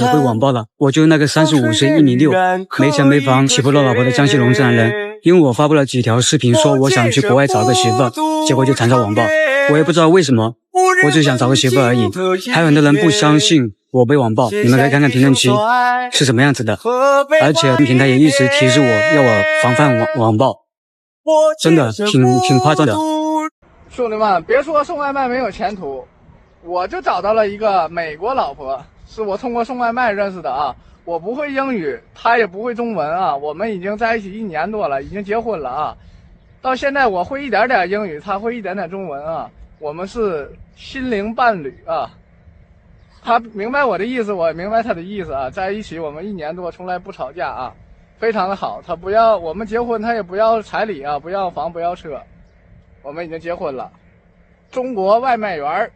的被网暴了，我就那个35岁1米6，没钱没房娶不到老婆的江西龙镇人，因为我发布了几条视频说我想去国外找个媳妇，结果就惨遭网暴。我也不知道为什么，我只想找个媳妇而已。还有很多人不相信我被网暴，你们可以看看评论区是什么样子的。而且平台也一直提示我要我防范网暴，真的挺夸张的。兄弟们，别说送外卖没有前途，我就找到了一个美国老婆，是我通过送外卖认识的啊。我不会英语，她也不会中文啊。我们已经在一起1年多了，已经结婚了啊。到现在我会一点点英语，她会一点点中文啊。我们是心灵伴侣啊。她明白我的意思，我也明白她的意思啊。在一起我们1年多，从来不吵架啊，非常的好。她不要我们结婚，她也不要彩礼啊，不要房，不要车。我们已经结婚了。中国外卖员。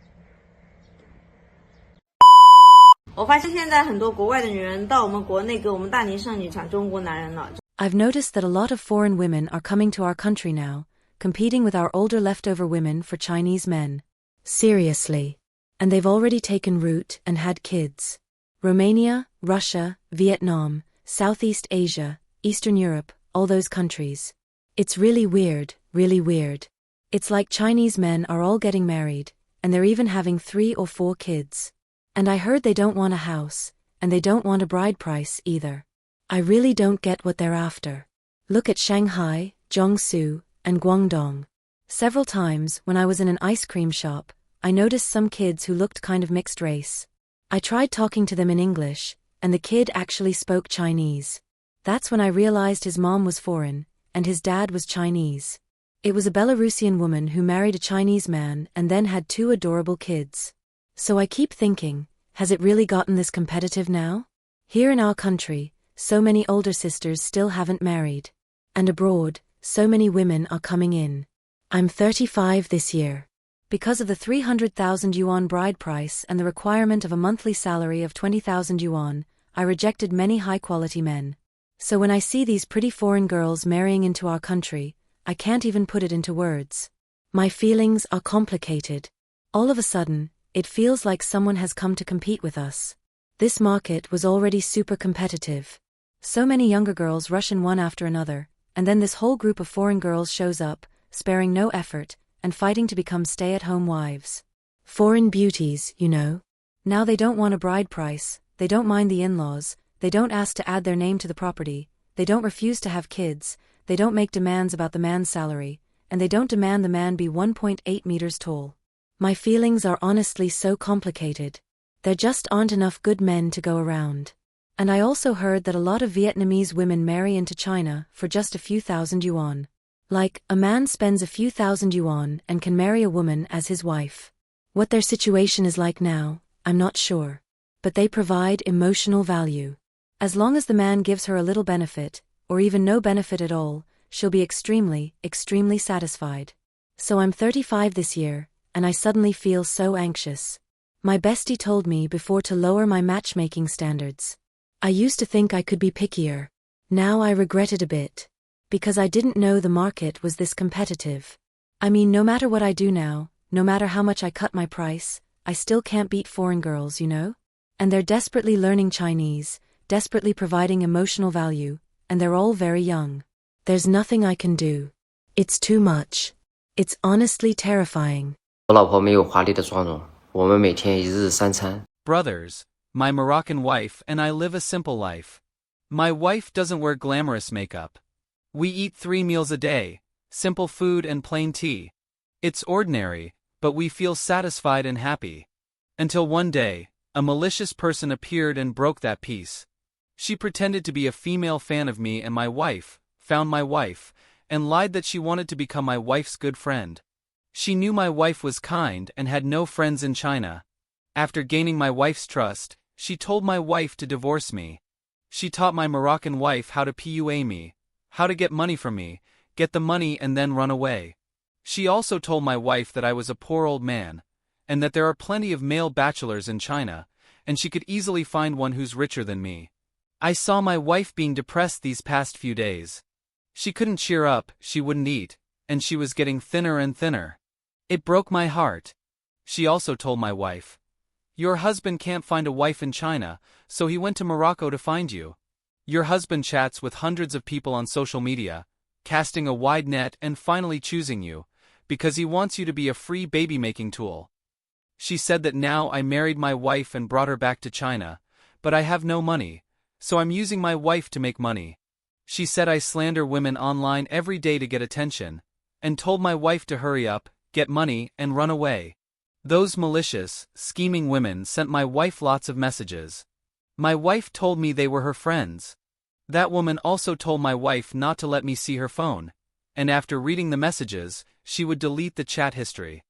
我发现现在很多国外的女人到我们国内给我们大龄剩女抢中国男人了。I've noticed that a lot of foreign women are coming to our country now, competing with our older leftover women for Chinese men. Seriously. And they've already taken root and had kids. Romania, Russia, Vietnam, Southeast Asia, Eastern Europe, all those countries. It's really weird, really weird. It's like Chinese men are all getting married, and they're even having 3 or 4 kids. And I heard they don't want a house, and they don't want a bride price either. I really don't get what they're after. Look at Shanghai, Jiangsu, and Guangdong. Several times when I was in an ice cream shop, I noticed some kids who looked kind of mixed race. I tried talking to them in English, and the kid actually spoke Chinese. That's when I realized his mom was foreign, and his dad was Chinese. It was a Belarusian woman who married a Chinese man and then had 2 adorable kids. So I keep thinking, has it really gotten this competitive now? Here in our country, so many older sisters still haven't married. And abroad, so many women are coming in. I'm 35 this year. Because of the 300,000 yuan bride price and the requirement of a monthly salary of 20,000 yuan, I rejected many high-quality men. So when I see these pretty foreign girls marrying into our country, I can't even put it into words. My feelings are complicated. All of a sudden, it feels like someone has come to compete with us. This market was already super competitive. So many younger girls rush in one after another, and then this whole group of foreign girls shows up, sparing no effort, and fighting to become stay-at-home wives. Foreign beauties, you know. Now they don't want a bride price, they don't mind the in-laws, they don't ask to add their name to the property, they don't refuse to have kids, they don't make demands about the man's salary, and they don't demand the man be 1.8 meters tall. My feelings are honestly so complicated. There just aren't enough good men to go around. And I also heard that a lot of Vietnamese women marry into China for just a few thousand yuan. Like, a man spends a few thousand yuan and can marry a woman as his wife. What their situation is like now, I'm not sure. But they provide emotional value. As long as the man gives her a little benefit, or even no benefit at all, she'll be extremely, extremely satisfied. So I'm 35 this year, and I suddenly feel so anxious. My bestie told me before to lower my matchmaking standards. I used to think I could be pickier. Now I regret it a bit. Because I didn't know the market was this competitive. I mean, no matter what I do now, no matter how much I cut my price, I still can't beat foreign girls, you know? And they're desperately learning Chinese, desperately providing emotional value, and they're all very young. There's nothing I can do. It's too much. It's honestly terrifying. 我老婆没有华丽的妆容，我们每天1日3餐。 Brothers, my Moroccan wife and I live a simple life. My wife doesn't wear glamorous makeup. We eat 3 meals a day, simple food and plain tea. It's ordinary, but we feel satisfied and happy. Until one day, a malicious person appeared and broke that peace. She pretended to be a female fan of me and my wife, found my wife, and lied that she wanted to become my wife's good friend. She knew my wife was kind and had no friends in China. After gaining my wife's trust, she told my wife to divorce me. She taught my Moroccan wife how to PUA me, how to get money from me, get the money and then run away. She also told my wife that I was a poor old man, and that there are plenty of male bachelors in China, and she could easily find one who's richer than me. I saw my wife being depressed these past few days. She couldn't cheer up, she wouldn't eat, and she was getting thinner and thinner. It broke my heart. She also told my wife, Your husband can't find a wife in China, so he went to Morocco to find you. Your husband chats with hundreds of people on social media, casting a wide net and finally choosing you, because he wants you to be a free baby-making tool. She said that now I married my wife and brought her back to China, but I have no money, so I'm using my wife to make money. She said I slander women online every day to get attention, and told my wife to hurry up, get money, and run away. Those malicious, scheming women sent my wife lots of messages. My wife told me they were her friends. That woman also told my wife not to let me see her phone, and after reading the messages, she would delete the chat history.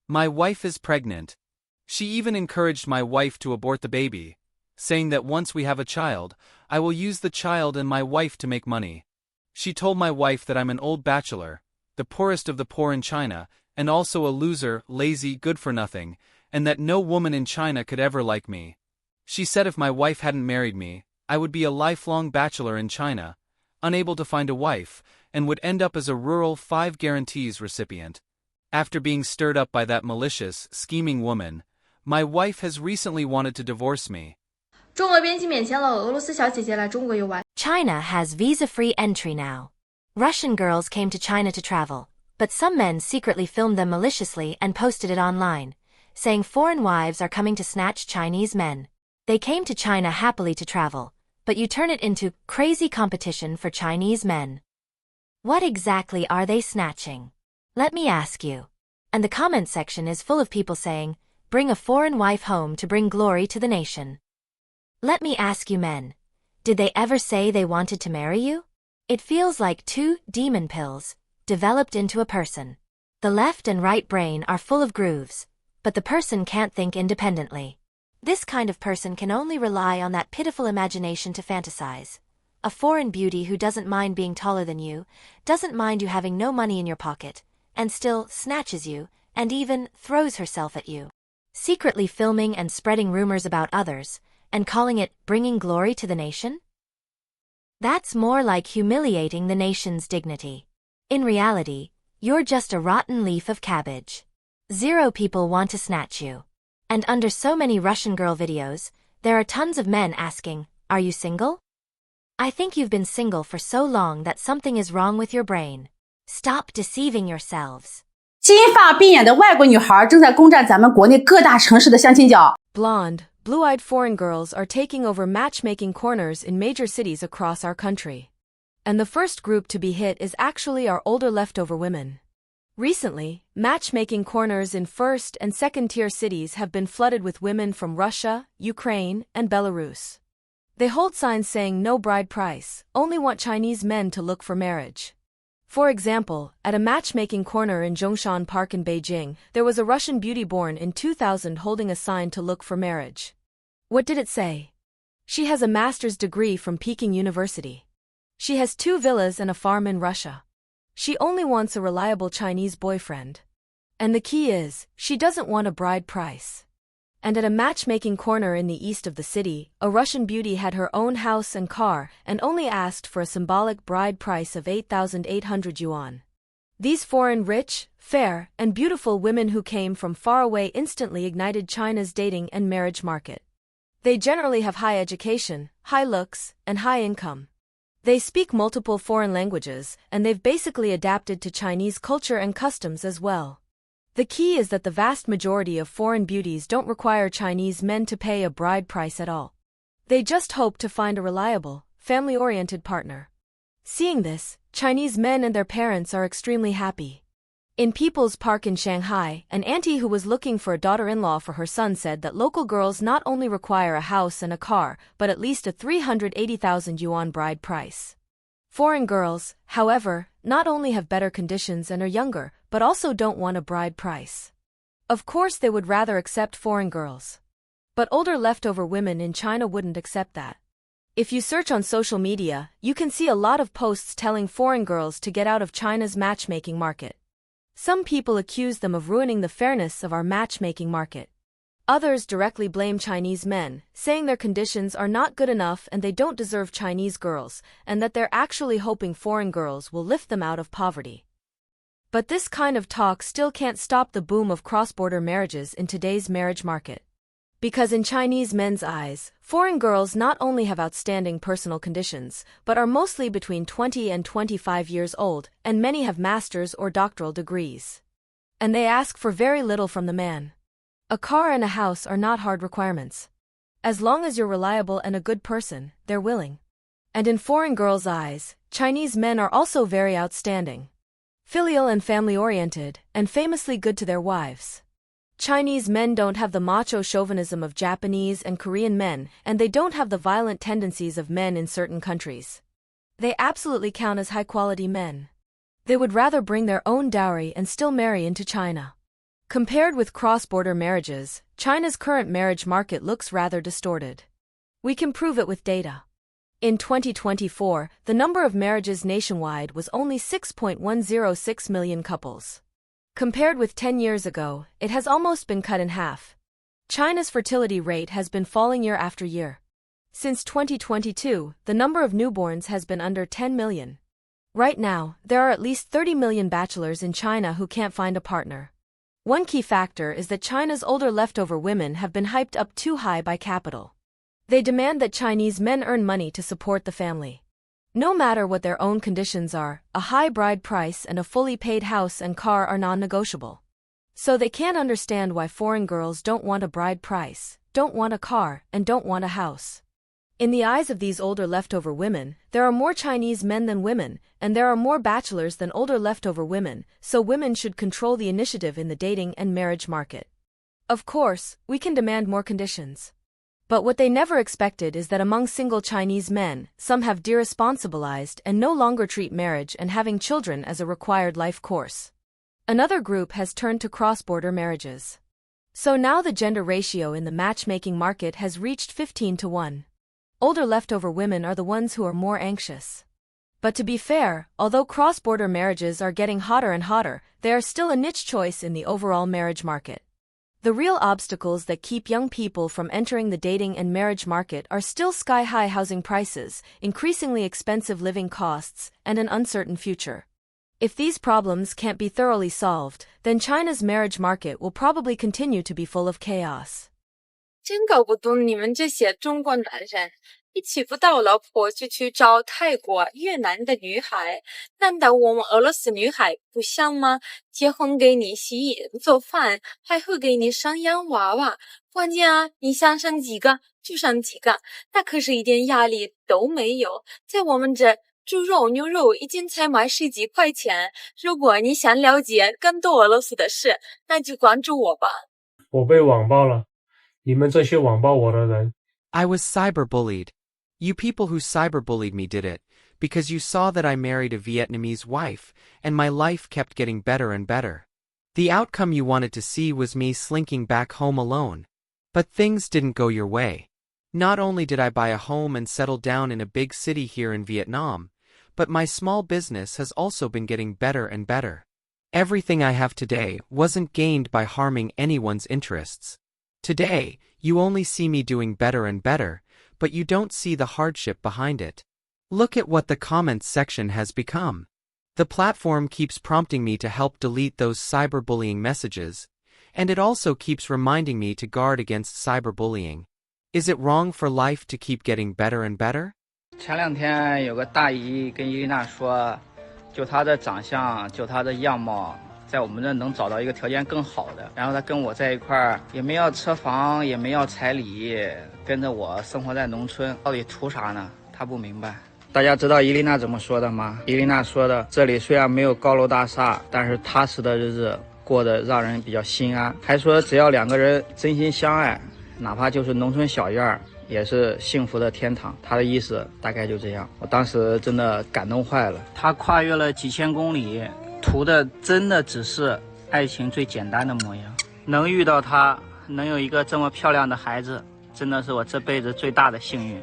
My wife is pregnant. She even encouraged my wife to abort the baby, saying that once we have a child, I will use the child and my wife to make money. She told my wife that I'm an old bachelor, the poorest of the poor in China, and also a loser, lazy, good-for-nothing, and that no woman in China could ever like me. She said if my wife hadn't married me, I would be a lifelong bachelor in China, unable to find a wife, and would end up as a rural 5 guarantees recipient. After being stirred up by that malicious, scheming woman, my wife has recently wanted to divorce me. 中俄边境免签了，俄罗斯小姐姐来中国游玩。 China has visa-free entry now. Russian girls came to China to travel, but some men secretly filmed them maliciously and posted it online, saying foreign wives are coming to snatch Chinese men. They came to China happily to travel, but you turn it into crazy competition for Chinese men. What exactly are they snatching? Let me ask you. And the comment section is full of people saying, bring a foreign wife home to bring glory to the nation. Let me ask you men, did they ever say they wanted to marry you? It feels like 2 demon pills, developed into a person. The left and right brain are full of grooves, but the person can't think independently. This kind of person can only rely on that pitiful imagination to fantasize. A foreign beauty who doesn't mind being taller than you, doesn't mind you having no money in your pocket, and still snatches you, and even throws herself at you. Secretly filming and spreading rumors about others, and calling it bringing glory to the nation? That's more like humiliating the nation's dignity. In reality, you're just a rotten leaf of cabbage. 0 people want to snatch you. And under so many Russian girl videos, there are tons of men asking, are you single? I think you've been single for so long that something is wrong with your brain. Stop deceiving yourselves. 金发碧眼的外国女孩正在攻占咱们国内各大城市的相亲角。 Blonde, blue-eyed foreign girls are taking over matchmaking corners in major cities across our country. And the first group to be hit is actually our older leftover women. Recently, matchmaking corners in first- and second-tier cities have been flooded with women from Russia, Ukraine, and Belarus. They hold signs saying no bride price, only want Chinese men to look for marriage. For example, at a matchmaking corner in Zhongshan Park in Beijing, there was a Russian beauty born in 2000 holding a sign to look for marriage. What did it say? She has a master's degree from Peking University. She has 2 villas and a farm in Russia. She only wants a reliable Chinese boyfriend. And the key is, she doesn't want a bride price. And at a matchmaking corner in the east of the city, a Russian beauty had her own house and car and only asked for a symbolic bride price of 8,800 yuan. These foreign rich, fair, and beautiful women who came from far away instantly ignited China's dating and marriage market. They generally have high education, high looks, and high income. They speak multiple foreign languages, and they've basically adapted to Chinese culture and customs as well. The key is that the vast majority of foreign beauties don't require Chinese men to pay a bride price at all. They just hope to find a reliable, family-oriented partner. Seeing this, Chinese men and their parents are extremely happy. In People's Park in Shanghai, an auntie who was looking for a daughter-in-law for her son said that local girls not only require a house and a car, but at least a 380,000 yuan bride price. Foreign girls, however, not only have better conditions and are younger, but also don't want a bride price. Of course they would rather accept foreign girls. But older leftover women in China wouldn't accept that. If you search on social media, you can see a lot of posts telling foreign girls to get out of China's matchmaking market. Some people accuse them of ruining the fairness of our matchmaking market. Others directly blame Chinese men, saying their conditions are not good enough and they don't deserve Chinese girls, and that they're actually hoping foreign girls will lift them out of poverty. But this kind of talk still can't stop the boom of cross-border marriages in today's marriage market. Because in Chinese men's eyes, foreign girls not only have outstanding personal conditions, but are mostly between 20 and 25 years old, and many have master's or doctoral degrees. And they ask for very little from the man. A car and a house are not hard requirements. As long as you're reliable and a good person, they're willing. And in foreign girls' eyes, Chinese men are also very outstanding. Filial and family-oriented, and famously good to their wives. Chinese men don't have the macho chauvinism of Japanese and Korean men, and they don't have the violent tendencies of men in certain countries. They absolutely count as high-quality men. They would rather bring their own dowry and still marry into China. Compared with cross-border marriages, China's current marriage market looks rather distorted. We can prove it with data. In 2024, the number of marriages nationwide was only 6.106 million couples. Compared with 10 years ago, it has almost been cut in half. China's fertility rate has been falling year after year. Since 2022, the number of newborns has been under 10 million. Right now, there are at least 30 million bachelors in China who can't find a partner. One key factor is that China's older leftover women have been hyped up too high by capital. They demand that Chinese men earn money to support the family. No matter what their own conditions are, a high bride price and a fully paid house and car are non-negotiable. So they can't understand why foreign girls don't want a bride price, don't want a car, and don't want a house. In the eyes of these older leftover women, there are more Chinese men than women, and there are more bachelors than older leftover women, so women should control the initiative in the dating and marriage market. Of course, we can demand more conditions. But what they never expected is that among single Chinese men, some have deresponsibilized and no longer treat marriage and having children as a required life course. Another group has turned to cross-border marriages. So now the gender ratio in the matchmaking market has reached 15-1. Older leftover women are the ones who are more anxious. But to be fair, although cross-border marriages are getting hotter and hotter, they are still a niche choice in the overall marriage market. The real obstacles that keep young people from entering the dating and marriage market are still sky-high housing prices, increasingly expensive living costs, and an uncertain future. If these problems can't be thoroughly solved, then China's marriage market will probably continue to be full of chaos. 真搞不懂你们这些中国男人，一娶不到老婆就去找泰国、越南的女孩，难道我们俄罗斯女孩不像吗？结婚给你洗衣做饭，还会给你生养娃娃，关键啊，你想生几个就生几个，那可是一点压力都没有。在我们这，猪肉、牛肉一斤才卖10几块钱。如果你想了解更多俄罗斯的事，那就关注我吧。我被网暴了。你们这些网暴我的人。 I was cyberbullied. You people who cyberbullied me did it, because you saw that I married a Vietnamese wife, and my life kept getting better and better. The outcome you wanted to see was me slinking back home alone. But things didn't go your way. Not only did I buy a home and settle down in a big city here in Vietnam, but my small business has also been getting better and better. Everything I have today wasn't gained by harming anyone's interests. Today, you only see me doing better and better, but you don't see the hardship behind it. Look at what the comments section has become. The platform keeps prompting me to help delete those cyberbullying messages, and it also keeps reminding me to guard against cyberbullying. Is it wrong for life to keep getting better and better? 前2天有个大姨跟伊丽娜说，就她的长相，就她的样貌，在我们这能找到一个条件更好的，然后她跟我在一块儿，也没要车房，也没要彩礼，跟着我生活在农村，到底图啥呢？她不明白。大家知道伊丽娜怎么说的吗？伊丽娜说的，这里虽然没有高楼大厦，但是踏实的日子过得让人比较心安。还说只要2个人真心相爱，哪怕就是农村小院儿，也是幸福的天堂。她的意思大概就这样。我当时真的感动坏了。她跨越了几千公里。图的真的只是爱情最简单的模样，能遇到他，能有一个这么漂亮的孩子，真的是我这辈子最大的幸运。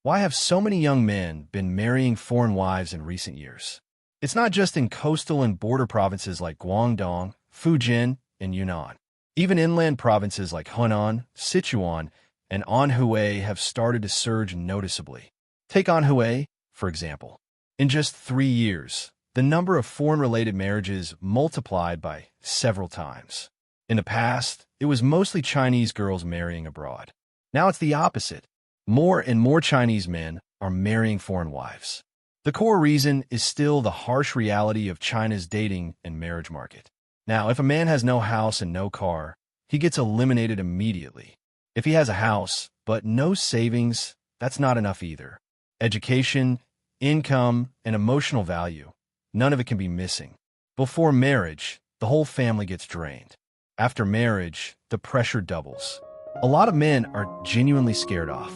Why have so many young men been marrying foreign wives in recent years? It's not just in coastal and border provinces like Guangdong, Fujian, and Yunnan. Even inland provinces like Hunan, Sichuan, and Anhui have started to surge noticeably. Take Anhui, for example. In just 3 years, the number of foreign-related marriages multiplied by several times. In the past, it was mostly Chinese girls marrying abroad. Now it's the opposite. More and more Chinese men are marrying foreign wives. The core reason is still the harsh reality of China's dating and marriage market. Now, if a man has no house and no car, he gets eliminated immediately. If he has a house, but no savings, that's not enough either. Education, income, and emotional value, none of it can be missing. Before marriage, the whole family gets drained. After marriage, the pressure doubles. A lot of men are genuinely scared off.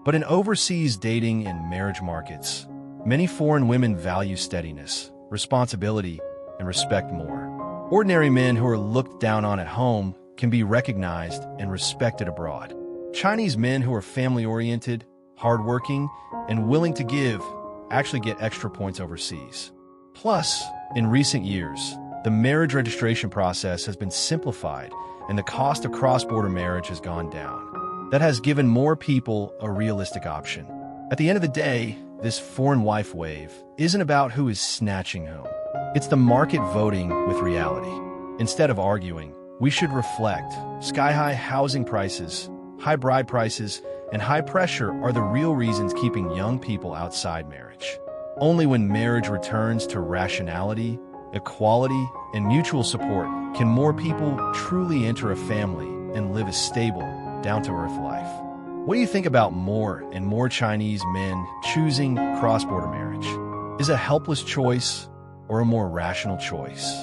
But in overseas dating and marriage markets, many foreign women value steadiness, responsibility, and respect more. Ordinary men who are looked down on at home can be recognized and respected abroad. Chinese men who are family-oriented, hardworking, and willing to give actually get extra points overseas. Plus, in recent years, the marriage registration process has been simplified and the cost of cross-border marriage has gone down. That has given more people a realistic option. At the end of the day, this foreign wife wave isn't about who is snatching whom. It's the market voting with reality. Instead of arguing, we should reflect. Sky-high housing prices, high bride prices, and high pressure are the real reasons keeping young people outside marriage. Only when marriage returns to rationality, equality, and mutual support can more people truly enter a family and live a stable, down-to-earth life. What do you think about more and more Chinese men choosing cross-border marriage? Is it a helpless choice or a more rational choice?